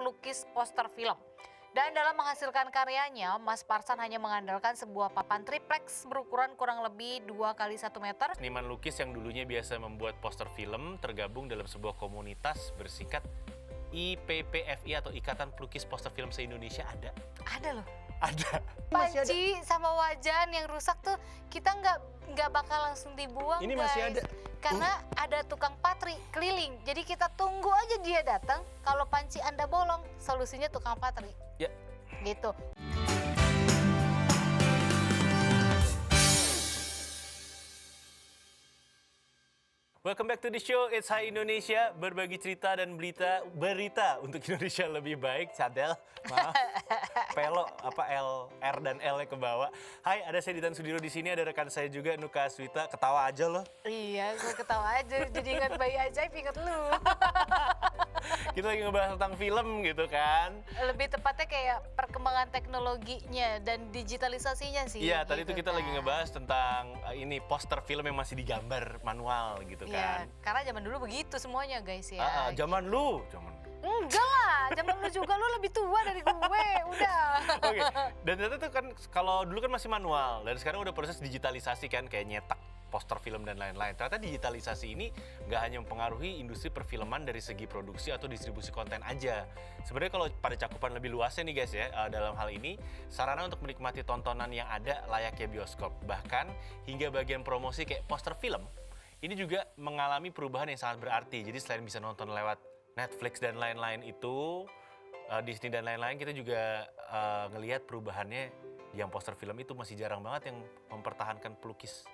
pelukis poster film. Dan dalam menghasilkan karyanya, Mas Parsan hanya mengandalkan sebuah papan triplex berukuran kurang lebih 2 kali 1 meter. Seniman lukis yang dulunya biasa membuat poster film tergabung dalam sebuah komunitas bersikat IPPFI atau Ikatan Pelukis Poster Film se-Indonesia ada. Ada loh. Ada. Panci sama wajan yang rusak tuh kita nggak bakal langsung dibuang, Ini guys. masih ada. Karena ada tukang patri keliling. Jadi kita tunggu aja dia datang. Kalau panci Anda bolong, solusinya tukang patri. Ya. Gitu. Welcome back to the show, it's Hai Indonesia, berbagi cerita dan berita untuk Indonesia lebih baik. Cadel, maaf, pelo apa L, R dan L-nya ke bawah. Hai, ada saya Ditan Sudiro di sini, ada rekan saya juga Nuka Aswita. Ketawa aja loh. Iya, gue ketawa aja. Jadi ingat bayi ajaib, ingat lu. Kita lagi ngebahas tentang film gitu kan. Lebih tepatnya kayak perkembangan teknologinya dan digitalisasinya sih. Iya, tadi gitu tuh kita kan. lagi ngebahas tentang ini poster film yang masih digambar manual gitu Iya, kan. karena zaman dulu begitu semuanya guys ya. Zaman lu. Enggak lah, zaman lu juga, lu lebih tua dari gue, udah. Oke, dan ternyata tuh kan kalau dulu kan masih manual dan sekarang udah proses digitalisasi kan, kayak nyetak poster film dan lain-lain. Ternyata digitalisasi ini nggak hanya mempengaruhi industri perfilman dari segi produksi atau distribusi konten aja. Sebenarnya kalau pada cakupan lebih luasnya nih guys ya, dalam hal ini sarana untuk menikmati tontonan yang ada layaknya bioskop. Bahkan hingga bagian promosi kayak poster film, ini juga mengalami perubahan yang sangat berarti. Jadi selain bisa nonton lewat Netflix dan lain-lain itu, Disney dan lain-lain, kita juga ngelihat perubahannya yang poster film itu masih jarang banget yang mempertahankan pelukis.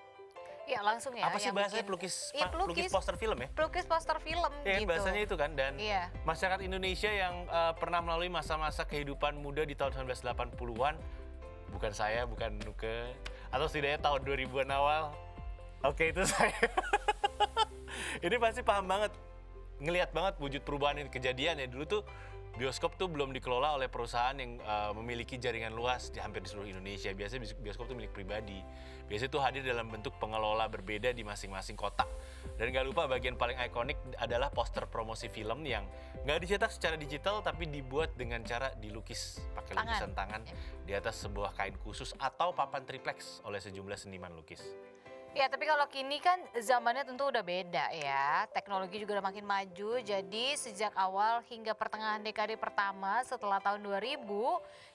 Ya langsung ya. Apa sih yang bahasanya bikin- pelukis, Iya, pelukis poster film ya? Pelukis poster film Ya kan gitu. bahasanya itu kan. Dan Iya. masyarakat Indonesia yang pernah melalui masa-masa kehidupan muda di tahun 1980-an, bukan saya, bukan Nuke, atau setidaknya tahun 2000-an awal. Oke, itu saya. Ini pasti paham banget, ngelihat banget wujud perubahan ini kejadian ya. Dulu tuh bioskop tuh belum dikelola oleh perusahaan yang memiliki jaringan luas di hampir di seluruh Indonesia. Biasanya bioskop tuh milik pribadi. Biasanya tuh hadir dalam bentuk pengelola berbeda di masing-masing kota. Dan gak lupa bagian paling ikonik adalah poster promosi film yang gak dicetak secara digital tapi dibuat dengan cara dilukis pakai lukisan tangan di atas sebuah kain khusus atau papan triplex oleh sejumlah seniman lukis. Ya, tapi kalau kini kan zamannya tentu udah beda ya. Teknologi juga udah makin maju. Jadi sejak awal hingga pertengahan dekade pertama setelah tahun 2000,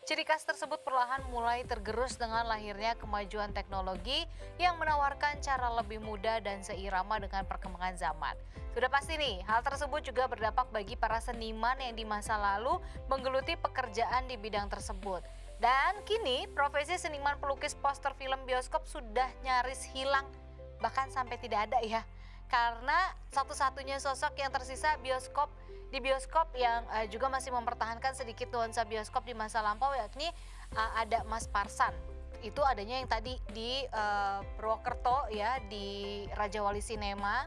ciri khas tersebut perlahan mulai tergerus dengan lahirnya kemajuan teknologi yang menawarkan cara lebih mudah dan seirama dengan perkembangan zaman. Sudah pasti nih, hal tersebut juga berdampak bagi para seniman yang di masa lalu menggeluti pekerjaan di bidang tersebut. Dan kini profesi seniman pelukis poster film bioskop sudah nyaris hilang, bahkan sampai tidak ada ya. Karena satu-satunya sosok yang tersisa di bioskop yang juga masih mempertahankan sedikit nuansa bioskop di masa lampau, yakni ada Mas Parsan. Itu adanya yang tadi di Purwokerto ya, di Raja Wali Cinema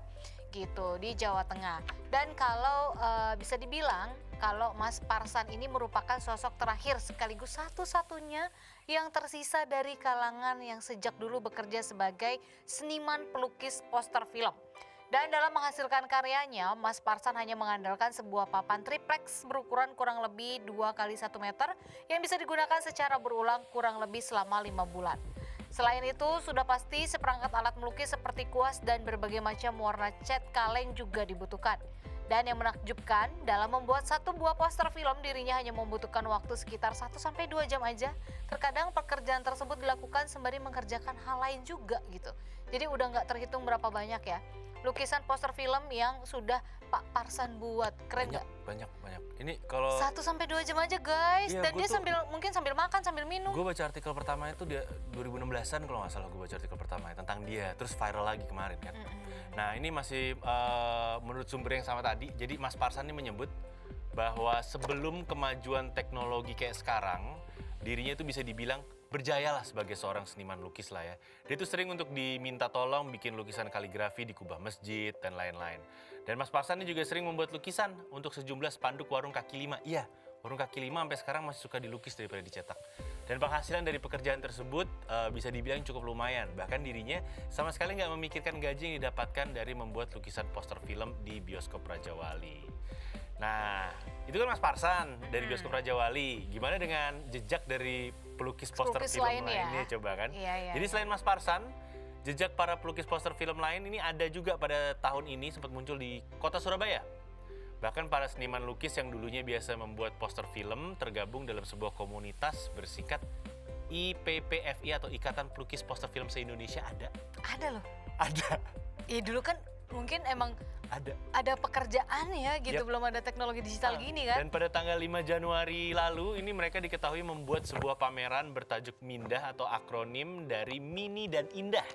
gitu, di Jawa Tengah. Dan kalau bisa dibilang kalau Mas Parsan ini merupakan sosok terakhir sekaligus satu-satunya yang tersisa dari kalangan yang sejak dulu bekerja sebagai seniman pelukis poster film. Dan dalam menghasilkan karyanya, Mas Parsan hanya mengandalkan sebuah papan triplex berukuran kurang lebih 2 kali 1 meter yang bisa digunakan secara berulang kurang lebih selama 5 bulan. Selain itu, sudah pasti seperangkat alat melukis seperti kuas dan berbagai macam warna cat kaleng juga dibutuhkan. Dan yang menakjubkan, dalam membuat satu buah poster film dirinya hanya membutuhkan waktu sekitar 1-2 jam aja. Terkadang pekerjaan tersebut dilakukan sembari mengerjakan hal lain juga gitu. Jadi udah nggak terhitung berapa banyak ya lukisan poster film yang sudah Pak Parsan buat. Keren nggak? Banyak. Ini kalau 1-2 jam aja guys. Iya, Dan gua dia tuh- mungkin sambil makan, sambil minum. gue baca artikel pertama itu dia 2016-an kalau nggak salah, gue baca artikel pertama tentang dia, terus viral lagi kemarin kan. Nah ini masih menurut sumber yang sama tadi. Jadi Mas Parsan ini menyebut bahwa sebelum kemajuan teknologi kayak sekarang, dirinya itu bisa dibilang berjayalah sebagai seorang seniman lukis lah ya. Dia itu sering untuk diminta tolong bikin lukisan kaligrafi di kubah masjid dan lain-lain. Dan Mas Parsan ini juga sering membuat lukisan untuk sejumlah spanduk warung kaki lima. Iya, warung kaki lima sampai sekarang masih suka dilukis daripada dicetak. Dan penghasilan dari pekerjaan tersebut bisa dibilang cukup lumayan. Bahkan dirinya sama sekali nggak memikirkan gaji yang didapatkan dari membuat lukisan poster film di bioskop Raja Wali. Nah, itu kan Mas Parsan dari Bioskop Raja Wali. Gimana dengan jejak dari pelukis poster Pelukis film lain ya? lainnya coba kan? Iya. Jadi selain Mas Parsan, jejak para pelukis poster film lain ini ada juga pada tahun ini sempat muncul di kota Surabaya. Bahkan para seniman lukis yang dulunya biasa membuat poster film tergabung dalam sebuah komunitas bersingkat IPPFI atau Ikatan Pelukis Poster Film Se-Indonesia ada. Ada loh. Ada. Iya dulu kan mungkin emang Ada. pekerjaan ya gitu, Yap. belum ada teknologi digital gini kan. Dan pada tanggal 5 Januari lalu ini mereka diketahui membuat sebuah pameran bertajuk Mindah atau akronim dari Mini dan Indah.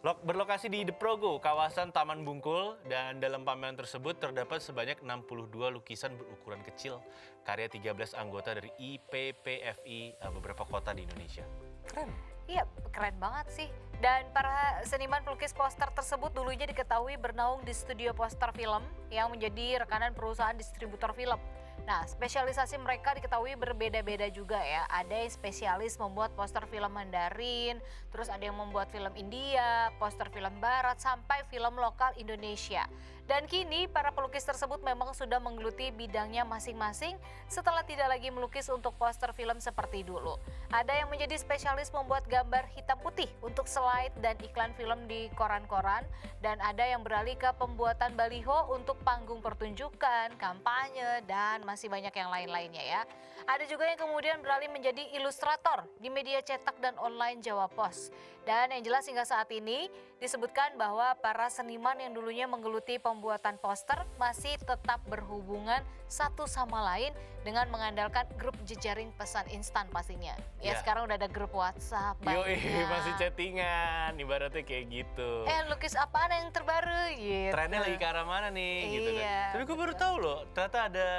Berlokasi di The Progo, kawasan Taman Bungkul, dan dalam pameran tersebut terdapat sebanyak 62 lukisan berukuran kecil karya 13 anggota dari IPPFI beberapa kota di Indonesia. Keren. Iya, keren banget sih. Dan para seniman pelukis poster tersebut dulunya diketahui bernaung di studio poster film yang menjadi rekanan perusahaan distributor film. Nah, spesialisasi mereka diketahui berbeda-beda juga ya. Ada yang spesialis membuat poster film Mandarin, terus ada yang membuat film India, poster film Barat, sampai film lokal Indonesia. Dan kini para pelukis tersebut memang sudah menggeluti bidangnya masing-masing setelah tidak lagi melukis untuk poster film seperti dulu. Ada yang menjadi spesialis membuat gambar hitam putih untuk slide dan iklan film di koran-koran, dan ada yang beralih ke pembuatan baliho untuk panggung pertunjukan, kampanye, dan masih banyak yang lain-lainnya ya. Ada juga yang kemudian beralih menjadi ilustrator di media cetak dan online Jawa Pos. Dan yang jelas hingga saat ini disebutkan bahwa para seniman yang dulunya menggeluti pembuatan poster masih tetap berhubungan satu sama lain dengan mengandalkan grup jejaring pesan instan pastinya. Ya, sekarang udah ada grup WhatsApp. Yoi, masih chattingan, ibaratnya kayak gitu. Lukis apaan yang terbaru gitu. Trennya lagi ke arah mana nih gitu kan. Iya, Tapi gue baru tahu loh, ternyata ada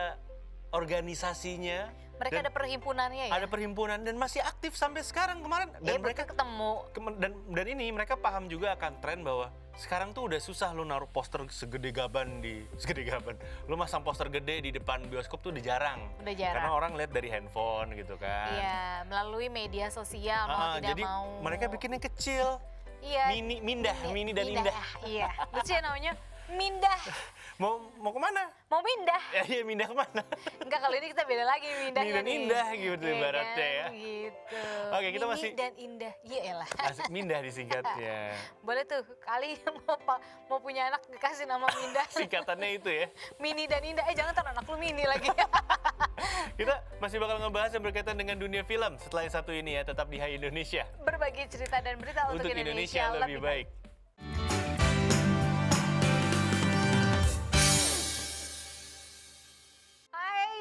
organisasinya. Mereka dan ada perhimpunannya ya. Ada perhimpunan dan masih aktif sampai sekarang kemarin. Dan mereka ketemu. dan ini mereka paham juga akan tren bahwa sekarang tuh udah susah lu naruh poster segede gaban. Lu masang poster gede di depan bioskop tuh udah jarang. Karena orang lihat dari handphone gitu kan. Iya, melalui media sosial mau tidak jadi mau. mereka bikin yang kecil. Iya. Mini dan indah. Iya. Lucu ya namanya. Mindah. Mau kemana? Mau mindah. Iya, mindah kemana? Enggak, kalau ini kita beda lagi mindahnya Mini dan nih. indah gitu Iya ibaratnya ya. Gitu. Oke, kita Mini masih dan indah. Iya elah. Asik mindah disingkatnya. Boleh tuh, kali mau punya anak dikasih nama Mindah. Singkatannya itu ya. Mini dan indah. Jangan ntar anak lu Mini lagi. Kita masih bakal ngebahas yang berkaitan dengan dunia film setelah yang satu ini ya, tetap di Hai Indonesia. Berbagi cerita dan berita untuk Indonesia lebih baik.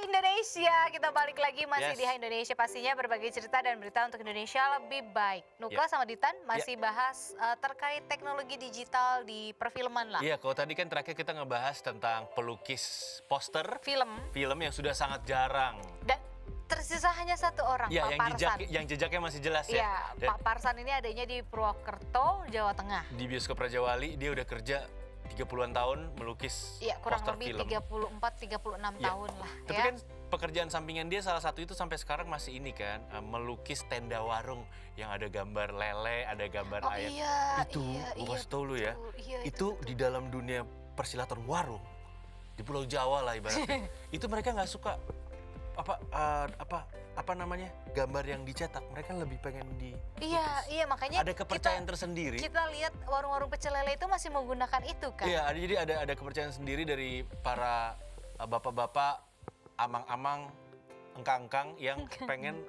Indonesia, kita balik lagi masih Yes. di Hai Indonesia, pastinya berbagi cerita dan berita untuk Indonesia lebih baik. Nuka sama Ditan masih bahas terkait teknologi digital di perfilman lah. Iya, kalau tadi kan terakhir kita ngebahas tentang pelukis poster Film yang sudah sangat jarang. dan tersisa hanya satu orang, Iya, Pak Parsan. yang jejaknya masih jelas ya. Iya, Dan Pak Parsan ini adanya di Purwokerto, Jawa Tengah. di Bioskop Raja Wali dia udah kerja 30-an tahun melukis Iya, kurang poster lebih film. 34-36 Iya. tahun lah Tapi ya. kan pekerjaan sampingan dia salah satu itu sampai sekarang masih ini kan, melukis tenda warung yang ada gambar lele, ada gambar ayam. Itu gua kasih tau lu ya. Itu di dalam dunia persilatan warung di Pulau Jawa lah ibaratnya. Itu mereka nggak suka apa namanya gambar yang dicetak, mereka lebih pengen di Iya, makanya ada kepercayaan tersendiri. Kita lihat warung-warung pecel lele itu masih menggunakan itu kan. Iya, jadi ada kepercayaan sendiri dari para bapak-bapak, amang-amang, engkang-engkang yang pengen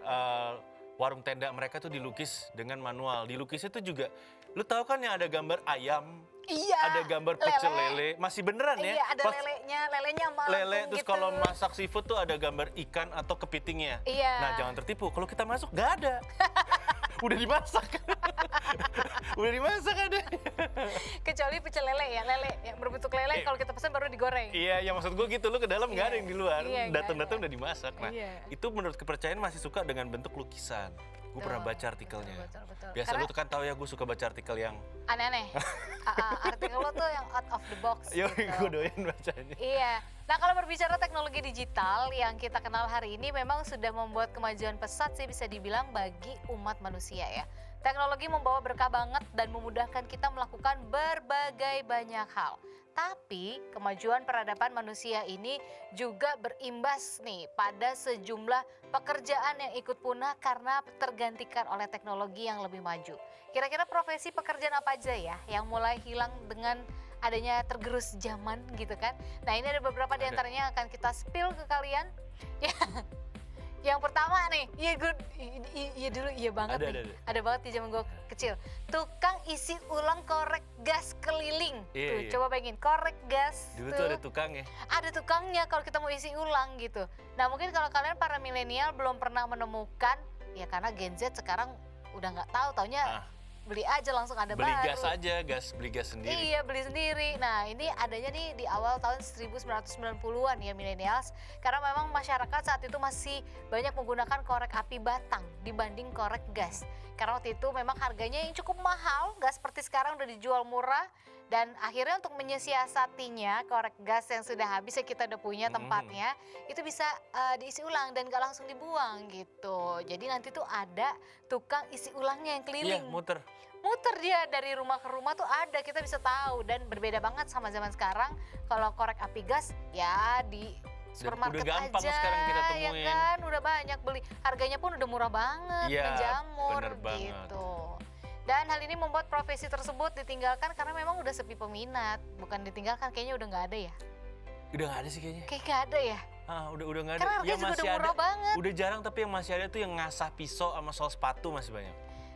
warung tenda mereka tuh dilukis dengan manual. Dilukisnya tuh juga, lu tahu kan yang ada gambar ayam, Iya, ada gambar pecel lele, masih beneran ya? Iya, ada lelenya malam Lele, terus gitu. kalau masak seafood tuh ada gambar ikan atau kepitingnya. Iya. Nah, jangan tertipu, kalau kita masuk nggak ada. Udah dimasak. Udah dimasak ada. Kecuali pecel lele ya, lele yang berbentuk lele kalau kita pesan baru digoreng. Iya, yang maksud gue gitu, lu ke dalam nggak ada yang di luar. Iya, nggak Datang-datang ada. udah dimasak. Nah, Iya. itu menurut kepercayaan masih suka dengan bentuk lukisan. Gue pernah baca artikelnya. Betul. Biasa Karena lu tuh kan tahu ya, gue suka baca artikel yang aneh-aneh. Artikel lo tuh yang out of the box yo gitu. gue doyan bacanya. Iya. Nah, kalau berbicara teknologi digital yang kita kenal hari ini memang sudah membuat kemajuan pesat sih bisa dibilang bagi umat manusia ya. Teknologi membawa berkah banget dan memudahkan kita melakukan berbagai banyak hal. Tapi kemajuan peradaban manusia ini juga berimbas nih pada sejumlah pekerjaan yang ikut punah karena tergantikan oleh teknologi yang lebih maju. Kira-kira profesi pekerjaan apa aja ya yang mulai hilang dengan adanya tergerus zaman gitu kan? Nah ini ada beberapa di antaranya yang akan kita spill ke kalian. Yang pertama nih, iya dulu iya banget nih. Ada banget di zaman gue kecil. Tukang isi ulang korek gas keliling. Iya. Coba bayangin korek gas. Dulu tuh ada tukangnya. Ada tukangnya kalau kita mau isi ulang gitu. Nah mungkin kalau kalian para milenial belum pernah menemukan, ya karena Gen Z sekarang udah nggak tahu, taunya beli aja langsung ada Beli baru. gas aja, beli gas sendiri. Iya beli sendiri. Nah ini adanya nih di awal tahun 1990-an ya millennials. Karena memang masyarakat saat itu masih banyak menggunakan korek api batang dibanding korek gas. Karena waktu itu memang harganya yang cukup mahal, gak seperti sekarang udah dijual murah. Dan akhirnya untuk menyiasatinya korek gas yang sudah habis ya kita udah punya tempatnya, itu bisa diisi ulang dan gak langsung dibuang gitu. Jadi nanti tuh ada tukang isi ulangnya yang keliling. Iya, muter Dia dari rumah ke rumah tuh ada, kita bisa tahu. Dan berbeda banget sama zaman sekarang. Kalau korek api gas ya di supermarket udah gampang aja sekarang kita ya temuin. kan, udah banyak beli, harganya pun udah murah banget, Iya, menjamur bener banget. gitu. Dan hal ini membuat profesi tersebut ditinggalkan karena memang udah sepi peminat. Bukan ditinggalkan, kayaknya udah nggak ada ya. Udah nggak ada sih kayaknya. Kayak nggak ada ya. Udah nggak ada. Karena harganya juga udah murah banget. Udah jarang, tapi yang masih ada tuh yang ngasah pisau sama sol sepatu masih banyak.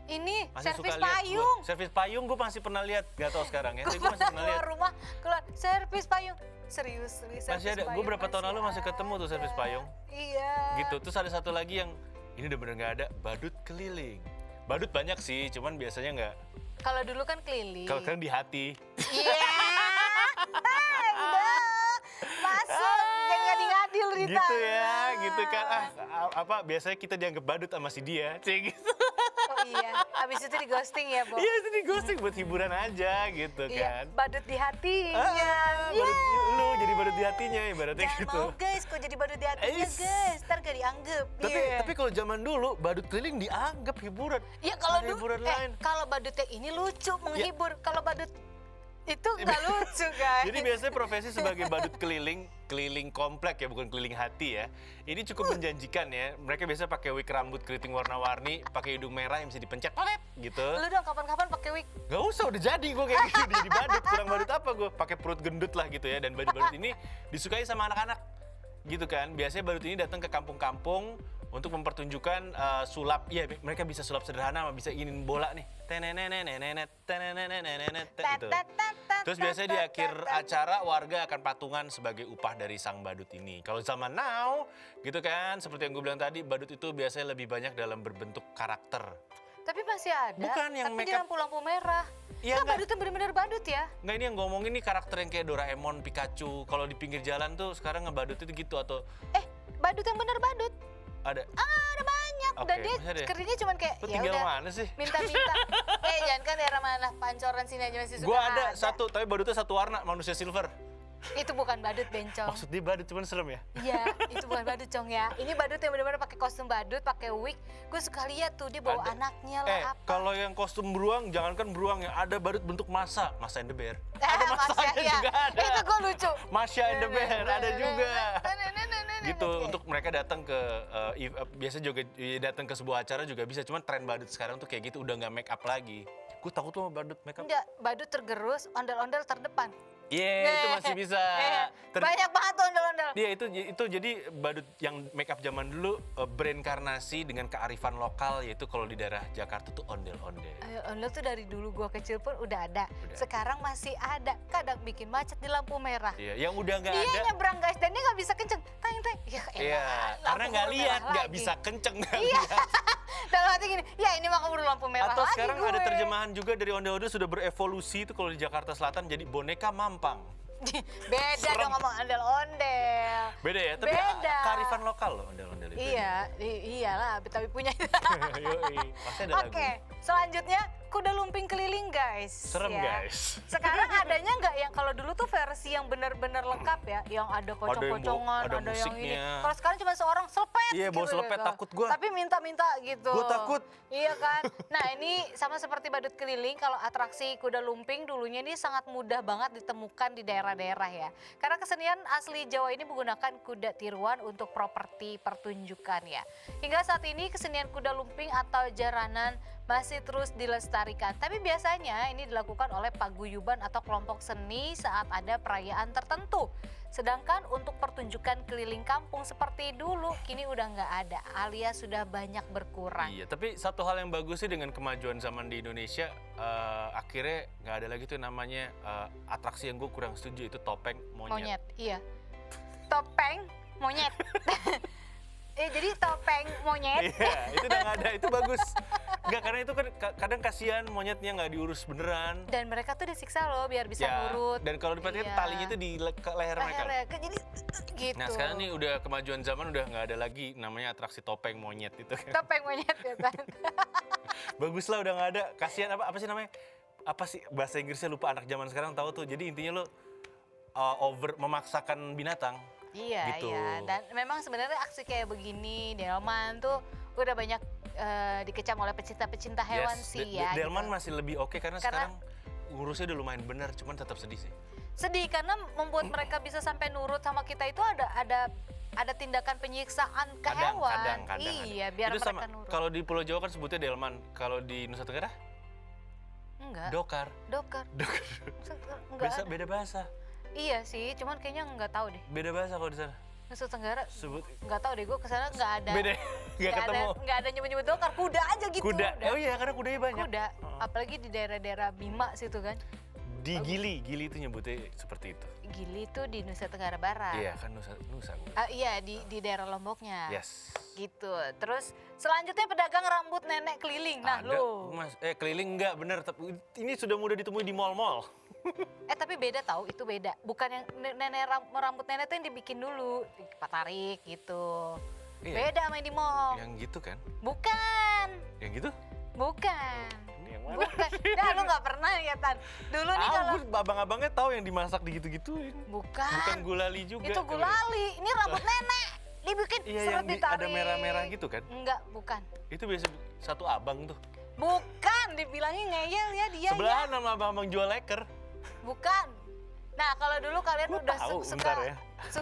Ini Masih servis suka lihat payung. Servis payung gue masih pernah lihat, nggak tahu sekarang ya. Tapi gue masih pernah lihat. Keluar rumah, keluar servis payung. Serius, servis Masih ada. Gue berapa tahun lalu masih ketemu tuh servis ada. payung. Iya. Gitu. Terus ada satu lagi yang ini udah bener nggak ada, badut keliling. Badut banyak sih, cuman biasanya nggak. Kalau dulu kan keliling. Kalau kan di hati. Iya. Masuk, kayak ngadil-ngadil Rita. Gitu ya, gitu kan. Biasanya kita dianggap badut sama si dia. Cik gitu. Oh iya, habis itu di ghosting ya, Bo? Iya, itu di ghosting buat hiburan aja gitu Iya, kan. badut di hatinya. Lu jadi badut di hatinya ibaratnya Jangan gitu. mau guys, kok jadi badut di hatinya guys, ntar gak dianggap. Tapi kalau zaman dulu badut keliling dianggap hiburan. Ya kalau Ada dulu, hiburan lain. kalau badut yang ini lucu, menghibur. Kalau badut itu nggak lucu guys. Jadi biasanya profesi sebagai badut keliling komplek ya, bukan keliling hati ya. Ini cukup menjanjikan ya. Mereka biasa pakai wig rambut keriting warna-warni, pakai hidung merah yang bisa dipencet, polet gitu. Lu dong kapan-kapan pakai wig. Gak usah, udah jadi gue kayak gitu. Jadi badut, kurang badut apa gue? Pakai perut gendut lah gitu ya. Dan badut-badut ini disukai sama anak-anak gitu kan. Biasanya badut ini datang ke kampung-kampung untuk mempertunjukkan sulap. Iya, mereka bisa sulap sederhana, bisa ingin bola nih. Gitu. Terus biasanya di akhir acara warga akan patungan sebagai upah dari sang badut ini. Kalau zaman now, gitu kan, seperti yang gue bilang tadi, badut itu biasanya lebih banyak dalam berbentuk karakter. Tapi masih ada. Bukan yang tapi di makeup. lampu-lampu merah. Iya, Nah, badutnya bener-bener badut ya. Nggak, ini yang ngomongin nih karakter yang kayak Doraemon, Pikachu. Kalau di pinggir jalan tuh sekarang ngebadut itu gitu atau Badut yang bener badut. ada. Ada banyak. Oke, Dan dia masih ada ya? kerjanya cuman kayak Lu ya tinggal udah mana sih? minta-minta. Jangan kan daerah mana, Pancoran sini aja masih suka Gua ada satu, tapi badutnya satu warna, manusia silver. Itu bukan badut, bencong. Maksudnya badut cuman serem ya? Iya, itu bukan badut, Cong ya. Ini badut yang benar-benar pakai kostum badut, pakai wig. Gue suka lihat tuh dia bawa Ada. anaknya lah apa. Kalau yang kostum beruang, jangankan beruang ya, ada badut bentuk masa and the Bear. Ada Masya, masanya iya. juga ada. Itu gue lucu. Masya and the Bear ada juga. Gitu, Oke. untuk mereka datang ke biasa juga datang ke sebuah acara juga bisa, cuman tren badut sekarang tuh kayak gitu, udah nggak make up lagi. Gue takut tuh sama badut make up. Enggak, badut tergerus, ondel-ondel terdepan. Iya, itu masih bisa. Banyak banget tuh ondel-ondel. Iya, itu jadi badut yang make up zaman dulu berinkarnasi dengan kearifan lokal, yaitu kalau di daerah Jakarta tuh ondel-ondel. Ondel tuh dari dulu gua kecil pun udah ada. Sekarang masih ada. Kadang bikin macet di lampu merah. Iya, yang udah nggak Dia ada. nyebrang guys, dan dia nggak bisa kenceng. Teng. Ya, Iya, karena nggak lihat, nggak bisa kenceng, nggak lihat. Dalam hati gini, ya ini mah keburu lampu merah Atau lagi sekarang gue. ada terjemahan juga dari ondel-ondel sudah berevolusi itu kalau di Jakarta Selatan jadi boneka mampang. Beda Serem. dong ngomong ondel-ondel. Beda ya, tapi Beda. kearifan lokal loh ondel-ondel itu. Iya, iyalah, tapi punya. Yoi, pasti ada lagu. Oke, selanjutnya kuda lumping keliling guys. Serem ya. guys. Sekarang adanya nggak yang kalau dulu tuh versi yang benar-benar lengkap ya, yang ada pocong-pocongan, ada ada yang ini. musiknya. Kalau sekarang cuma seorang selepet Iya, bawa selepet gitu. takut gua. Tapi minta-minta gitu. Gua takut. Iya kan. Nah ini sama seperti badut keliling, kalau atraksi kuda lumping dulunya ini sangat mudah banget ditemukan di daerah-daerah ya. Karena kesenian asli Jawa ini menggunakan kuda tiruan untuk properti pertunjukan ya. Hingga saat ini kesenian kuda lumping atau jaranan masih terus dilestarikan. Tapi biasanya ini dilakukan oleh paguyuban atau kelompok seni saat ada perayaan tertentu. Sedangkan untuk pertunjukan keliling kampung seperti dulu kini udah nggak ada, alias sudah banyak berkurang. Iya, tapi satu hal yang bagus sih dengan kemajuan zaman di Indonesia, akhirnya nggak ada lagi tuh namanya atraksi yang gue kurang setuju, itu topeng monyet. Iya. Topeng monyet. Jadi topeng monyet. Iya, itu udah nggak ada, itu bagus. Nggak, karena itu kan kadang kasihan monyetnya nggak diurus beneran. Dan mereka tuh disiksa loh biar bisa nurut. Dan kalau diperhatikan Iya. talinya itu di ke leher mereka. Jadi gitu. Nah sekarang nih udah kemajuan zaman, udah nggak ada lagi namanya atraksi topeng monyet itu kan. Topeng monyet ya kan. Bagus lah udah nggak ada. Kasihan apa sih namanya? Apa sih bahasa Inggrisnya, lupa, anak zaman sekarang tahu tuh. Jadi intinya lo memaksakan binatang. Iya, gitu. iya. Dan memang sebenarnya aksi kayak begini Delman tuh udah banyak dikecam oleh pecinta-pecinta hewan sih ya. Delman gitu. masih lebih oke karena sekarang ngurusnya udah lumayan benar, cuman tetap sedih sih. Sedih karena membuat mereka bisa sampai nurut sama kita itu ada tindakan penyiksaan ke hewan. Kadang Iya, ada. biar Itu mereka sama, nurut. kalau di Pulau Jawa kan sebutnya Delman, kalau di Nusa Tenggara Enggak. Dokar. Dokar. Enggak. Biasa beda bahasa. Iya sih, cuman kayaknya nggak tahu deh. Beda bahasa kalau di sana. Nusa Tenggara Sebut nggak tahu deh, gue kesana nggak ada. beda. Nggak ketemu. Nggak ada nyebut-nyebut dokar, kuda aja gitu. Kuda. Udah. Oh iya, karena kudanya banyak. Kuda, apalagi di daerah-daerah Bima situ kan. Di Gili itu nyebutnya seperti itu. Gili itu di Nusa Tenggara Barat. Iya kan, Nusa. Iya di daerah Lomboknya. Yes. Gitu. Terus selanjutnya pedagang rambut nenek keliling. Nah Ada, lo. Mas, keliling enggak bener, tapi ini sudah mudah ditemui di mall-mall. Tapi beda tahu, itu beda. Bukan yang rambut nenek tuh yang dibikin dulu, Pak Tarik gitu. Iya. Beda sama yang di mall. Yang gitu kan? Bukan. Yang gitu? Bukan. Ini yang mana? Bukan. Nah, lu nggak pernah ya, Tan. Dulu nih kalau abang-abangnya tahu yang dimasak digitu-gituin. Bukan bukan. gulali juga. Itu gulali. Ini rambut nenek. Dibikin Iya, seret yang ditarik. ada merah-merah gitu kan? Enggak, bukan. Itu biasa satu abang tuh. Bukan, dibilangin ngeyel ya dia Sebelahan ya. sama abang-abang jual leker. Bukan. Nah, kalau dulu kalian Gua udah tahu, suka bentar ya.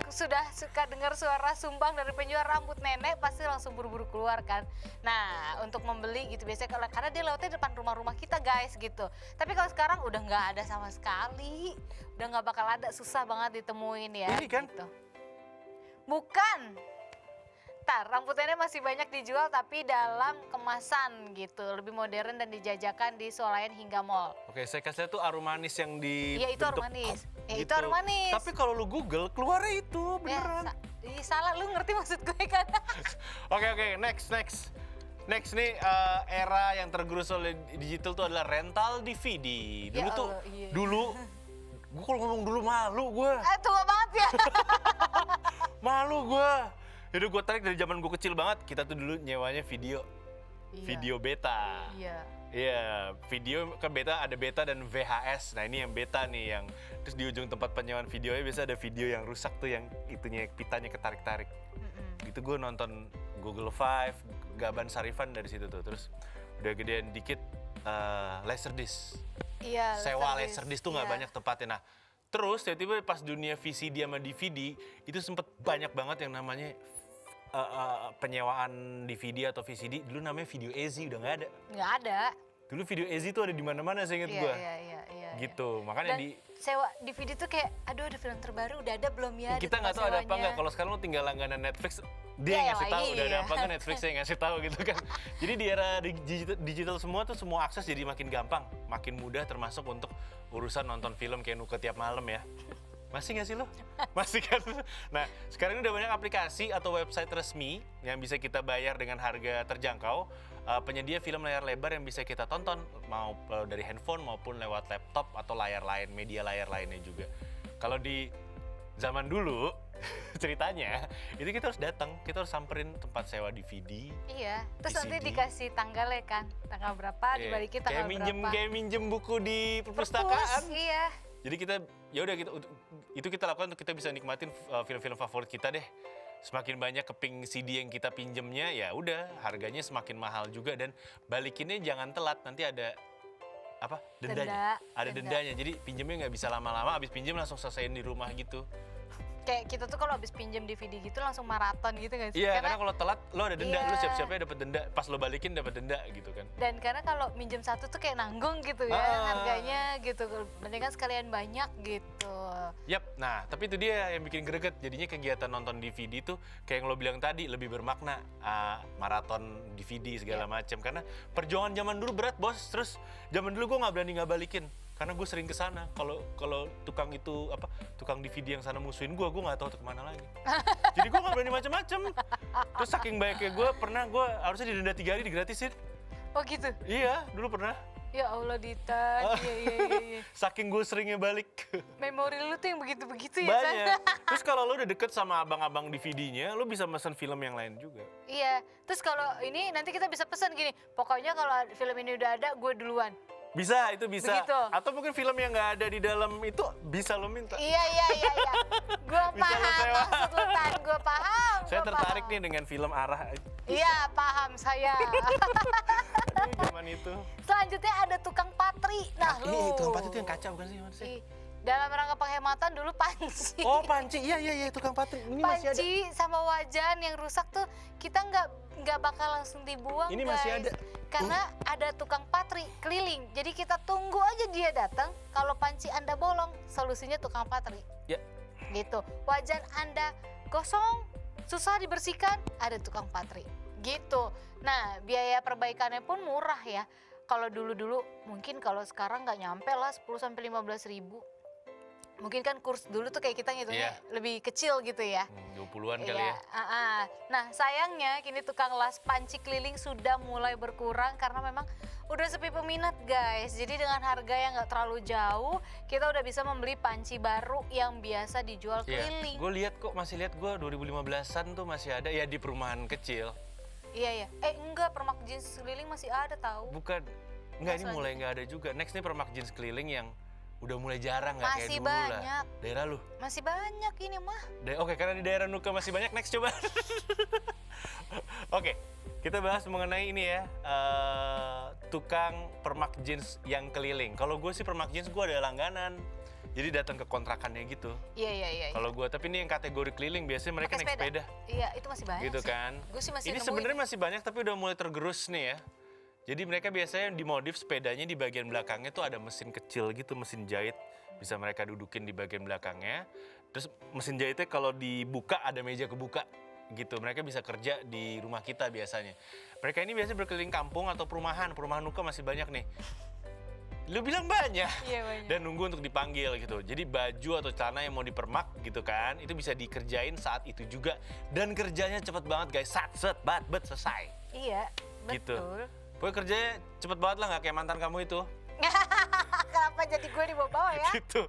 sudah suka dengar suara sumbang dari penjual rambut nenek, pasti langsung buru-buru keluar kan. Nah, untuk membeli gitu biasanya karena dia lewatnya depan rumah-rumah kita guys gitu. Tapi kalau sekarang udah nggak ada sama sekali. Udah nggak bakal ada, susah banget ditemuin ya. Ini kan? Gitu. Bukan. Rambut nenek masih banyak dijual tapi dalam kemasan gitu, lebih modern dan dijajakan di swalayan hingga mall. Oke, saya kasih lihat tuh arum manis yang di Iya, itu arum manis. Ya, itu arum manis. Tapi kalau lu Google keluarnya itu beneran. Salah, lu ngerti maksud gue kan? Oke, next. Next nih era yang tergerus oleh digital tuh adalah rental DVD. Dulu Ya tuh, Allah, iya. gue kalau ngomong dulu malu gue. Tua banget ya. Malu gue. Jadi gue tarik dari zaman gue kecil banget, kita tuh dulu nyewanya video. Iya. Video beta. Iya. Iya, video kan beta, ada beta dan VHS. Nah ini yang beta nih, yang terus di ujung tempat penyewaan videonya biasa ada video yang rusak tuh, yang itunya pitanya ketarik-tarik. Gitu gue nonton Google Five, Gaban Sarifan dari situ tuh. Terus udah gedean dikit Laserdisc. Iya. Sewa Laserdisc tuh nggak Iya. banyak tempatnya. Nah terus tiba-tiba pas dunia VCD sama DVD itu sempet banyak banget yang namanya penyewaan DVD atau VCD. Dulu namanya Video Easy, udah nggak ada. Nggak ada. Dulu Video Easy tuh ada di mana-mana, saya inget Iya, gue. iya. Gitu, makanya Dan sewa DVD tuh kayak, aduh ada film terbaru, udah ada belum ya? di kita nggak tempat tahu ada apa sewanya. nggak. Kalau sekarang lo tinggal langganan Netflix, dia Ya, yang ngasih elah, tahu udah ada iya. apa kan, Netflix yang ngasih tahu gitu kan. Jadi di era digital semua tuh, semua akses jadi makin gampang, makin mudah, termasuk untuk urusan nonton film kayak Nuke tiap malam ya. Masih nggak sih lo? Masih kan? Nah, sekarang ini udah banyak aplikasi atau website resmi yang bisa kita bayar dengan harga terjangkau. Penyedia film layar lebar yang bisa kita tonton, mau dari handphone maupun lewat laptop atau layar lain, media layar lainnya juga. Kalau di zaman dulu, ceritanya, itu kita harus datang, kita harus samperin tempat sewa DVD. Iya, terus nanti VCD. dikasih tanggalnya kan, tanggal berapa, Iya. dibalikin tanggal berapa. Kayak minjem buku di Perpus, perpustakaan. iya. Jadi kita, ya udah itu kita lakukan untuk kita bisa nikmatin film-film favorit kita deh. semakin banyak keping CD yang kita pinjemnya, ya udah harganya semakin mahal juga, dan balikinnya jangan telat, nanti ada apa dendanya. Ada dendanya, jadi pinjemnya nggak bisa lama-lama, abis pinjem langsung selesaiin di rumah gitu. Kayak kita tuh kalau habis pinjam DVD gitu langsung maraton gitu nggak sih? Iya, karena kalau telat lo ada denda, Iya. lo siap-siapnya dapat denda, pas lo balikin dapat denda gitu kan. Dan karena kalau minjem satu tuh kayak nanggung gitu ya harganya gitu. Mendingan sekalian banyak gitu. Yap, nah tapi itu dia yang bikin greget, jadinya kegiatan nonton DVD tuh kayak yang lo bilang tadi lebih bermakna, maraton DVD segala macam, karena perjuangan zaman dulu berat bos, terus zaman dulu gue nggak berani nggak balikin karena gue sering kesana. Kalau tukang itu tukang DVD yang sana musuhin gue nggak tahu tuh kemana lagi. Jadi gue nggak berani macam-macam. Terus saking banyaknya gue harusnya didenda 3 hari digratisin. Oh gitu? Iya, dulu pernah. Ya Allah Dita, iya. Saking gue seringnya balik. Memori lu tuh yang begitu-begitu ya, San? Banyak. Terus kalau lo udah deket sama abang-abang DVD-nya, lo bisa mesen film yang lain juga. Iya, terus kalau ini nanti kita bisa pesan gini, pokoknya kalau film ini udah ada, gue duluan. Bisa, itu bisa. Begitu. Atau mungkin film yang nggak ada di dalam itu bisa lo minta. Iya. Gue Bisa lo paham sewa. maksud lu, Tan. Gue paham. Saya gua tertarik paham. nih dengan film Arah. Iya, paham saya. Aduh, zaman itu. Selanjutnya ada tukang patri. Nah, lu. Ini tukang patri itu yang kaca bukan sih? Mana sih? Ih, dalam rangka penghematan dulu panci. Oh, panci. Iya, tukang patri. Ini masih ada. Panci sama wajan yang rusak tuh kita nggak bakal langsung dibuang, Ini guys. masih ada. Karena ada tukang patri keliling. Jadi kita tunggu aja dia datang. Kalau panci Anda bolong, solusinya tukang patri. Ya. Gitu. Wajan Anda kosong, susah dibersihkan, ada tukang patri. Gitu. Nah, biaya perbaikannya pun murah ya. Kalau dulu-dulu mungkin kalau sekarang nggak nyampe lah 10-15 ribu. Mungkin kan kurs dulu tuh kayak kita ngitungnya lebih kecil gitu ya. 20-an kali ya. Nah sayangnya kini tukang las panci keliling sudah mulai berkurang karena memang udah sepi peminat guys. Jadi dengan harga yang nggak terlalu jauh, kita udah bisa membeli panci baru yang biasa dijual keliling. Gue lihat kok, masih lihat gue 2015-an tuh masih ada ya di perumahan kecil. Iya. Enggak, permak jeans keliling masih ada tahu. Bukan, enggak, ini mulai nggak ada juga. Next nih permak jeans keliling yang udah mulai jarang, nggak kayak Masih dulu banyak. lah. Daerah lu? Masih banyak ini mah. Oke, karena di daerah Nuka masih banyak, next coba. Oke, kita bahas mengenai ini ya, tukang permak jeans yang keliling. Kalau gue sih permak jeans gue ada langganan, jadi datang ke kontrakannya gitu. Iya. Kalau gue, tapi ini yang kategori keliling biasanya mereka Pakai naik sepeda. Iya, itu masih banyak Gitu sih. kan. Gue sih masih Ini nemuin. sebenarnya masih banyak tapi udah mulai tergerus nih ya. Jadi mereka biasanya dimodif sepedanya, di bagian belakangnya tuh ada mesin kecil gitu, mesin jahit. Bisa mereka dudukin di bagian belakangnya. Terus mesin jahitnya kalau dibuka ada meja kebuka gitu. Mereka bisa kerja di rumah kita biasanya. Mereka ini biasanya berkeliling kampung atau perumahan. Perumahan Nuka masih banyak nih. Lu bilang banyak. Iya, banyak. Dan nunggu untuk dipanggil gitu. Jadi baju atau celana yang mau dipermak gitu kan, itu bisa dikerjain saat itu juga. Dan kerjanya cepet banget guys. Set, bat, selesai. Iya, Gitu. betul. Pokoknya kerjanya cepet banget lah, gak kayak mantan kamu itu. Kenapa jadi gue dibawa-bawa ya? Gitu.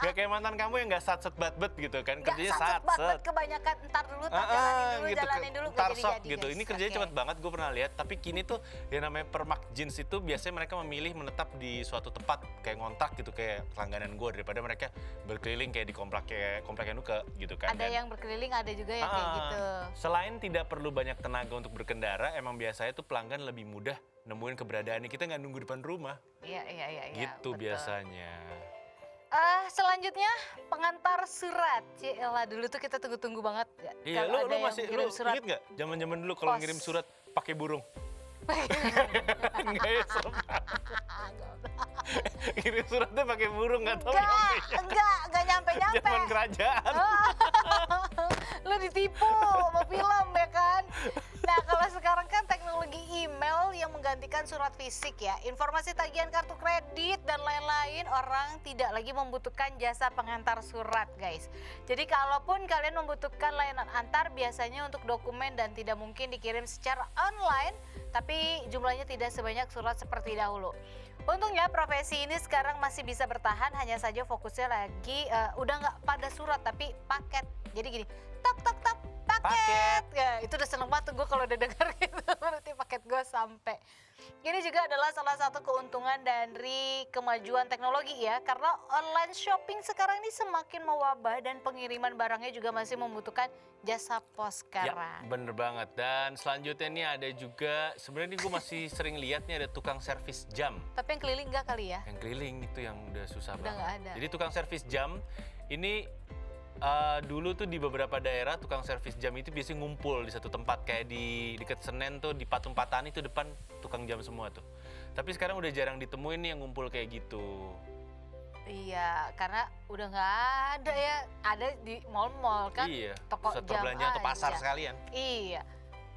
Gak kayak mantan kamu yang gak sat bat gitu kan. Kerjanya Nggak sat. banget kebanyakan ntar dulu, jalanin dulu Ntar gak sok jadi-jadi gitu. guys. Ini kerjanya Oke. cepet banget, gue pernah lihat. Tapi kini tuh yang namanya permak jeans itu biasanya mereka memilih menetap di suatu tempat kayak ngontrak gitu, kayak langganan gue, daripada mereka berkeliling kayak di kompleknya Nuka gitu kan. Ada yang berkeliling, ada juga yang kayak gitu. Selain tidak perlu banyak tenaga untuk berkendara, emang biasanya tuh pelanggan lebih mudah nemuin keberadaannya. Kita nggak nunggu depan rumah. Iya. Gitu betul. biasanya. Selanjutnya pengantar surat. Ciela, dulu tuh kita tunggu-tunggu banget. Iya, kalau lu ada yang masih kirim surat. inget nggak zaman dulu kalau Pos. ngirim surat pakai burung? Enggak ya, serem. Ngirim suratnya pakai burung, nggak tahu nyampenya. Enggak nyampe-nyampe. Zaman kerajaan. Lu ditipu sama film ya kan. Nah kalau sekarang kan teknologi email yang menggantikan surat fisik ya. Informasi tagihan kartu kredit dan lain-lain, orang tidak lagi membutuhkan jasa pengantar surat guys. Jadi kalaupun kalian membutuhkan layanan antar, biasanya untuk dokumen dan tidak mungkin dikirim secara online, tapi jumlahnya tidak sebanyak surat seperti dahulu. Untungnya profesi ini sekarang masih bisa bertahan, hanya saja fokusnya lagi udah nggak pada surat tapi paket. Jadi gini, tak paket. Ya itu udah seneng banget tuh gue kalau udah dengar gitu, berarti paket Gak sampai. Ini juga adalah salah satu keuntungan dari kemajuan teknologi ya, karena online shopping sekarang ini semakin mewabah dan pengiriman barangnya juga masih membutuhkan jasa pos Ya, sekarang. bener banget. Dan selanjutnya nih ada juga, sebenarnya gue masih sering lihat nih ada tukang servis jam. Tapi yang keliling nggak kali ya? Yang keliling itu yang udah susah Udah banget. nggak ada. Jadi tukang servis jam ini dulu tuh di beberapa daerah tukang servis jam itu biasanya ngumpul di satu tempat, kayak di dekat Senen tuh di Patung Patani itu depan tukang jam semua tuh. Tapi sekarang udah jarang ditemuin nih yang ngumpul kayak gitu. Iya, karena udah nggak ada ya. Ada di mall-mall kan, Iya, toko pusat jam perbelanjaan atau pasar aja. sekalian. Iya.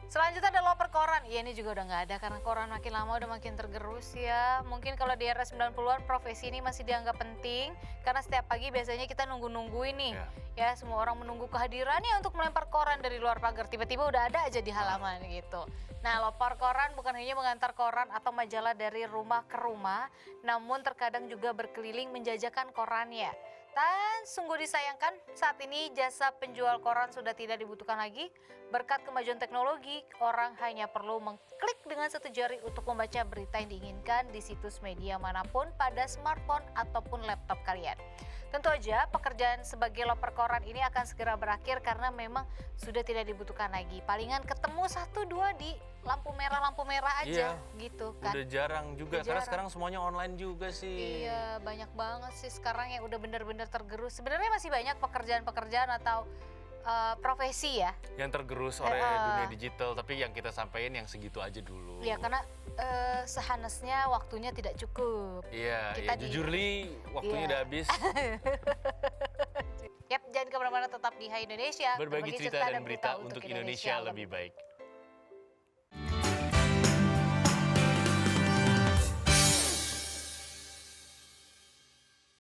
Selanjutnya ada loper koran. Iya, ini juga udah nggak ada karena koran makin lama udah makin tergerus ya. Mungkin kalau di era 90-an profesi ini masih dianggap penting karena setiap pagi biasanya kita nunggu-nungguin nih. Ya, semua orang menunggu kehadirannya untuk melempar koran dari luar pagar. Tiba-tiba udah ada aja di halaman gitu. Nah, loper koran bukan hanya mengantar koran atau majalah dari rumah ke rumah, namun terkadang juga berkeliling menjajakan korannya. Dan sungguh disayangkan saat ini jasa penjual koran sudah tidak dibutuhkan lagi. Berkat kemajuan teknologi, orang hanya perlu mengklik dengan satu jari untuk membaca berita yang diinginkan di situs media manapun pada smartphone ataupun laptop kalian. Tentu aja pekerjaan sebagai loper koran ini akan segera berakhir karena memang sudah tidak dibutuhkan lagi. Palingan ketemu 1-2 di lampu merah aja gitu kan. Udah jarang juga Udah karena jarang. sekarang semuanya online juga sih. Iya, banyak banget sih sekarang yang udah bener-bener tergerus. Sebenarnya masih banyak pekerjaan-pekerjaan atau profesi ya. Yang tergerus oleh dunia digital, tapi yang kita sampaikan yang segitu aja dulu. Iya, karena sehanesnya waktunya tidak cukup. Iya, kita ya, di- jujur Li, waktunya Iya. udah habis. Yap, jangan kemana-mana, tetap di Hai Indonesia. Berbagi cerita dan berita untuk Indonesia lebih baik.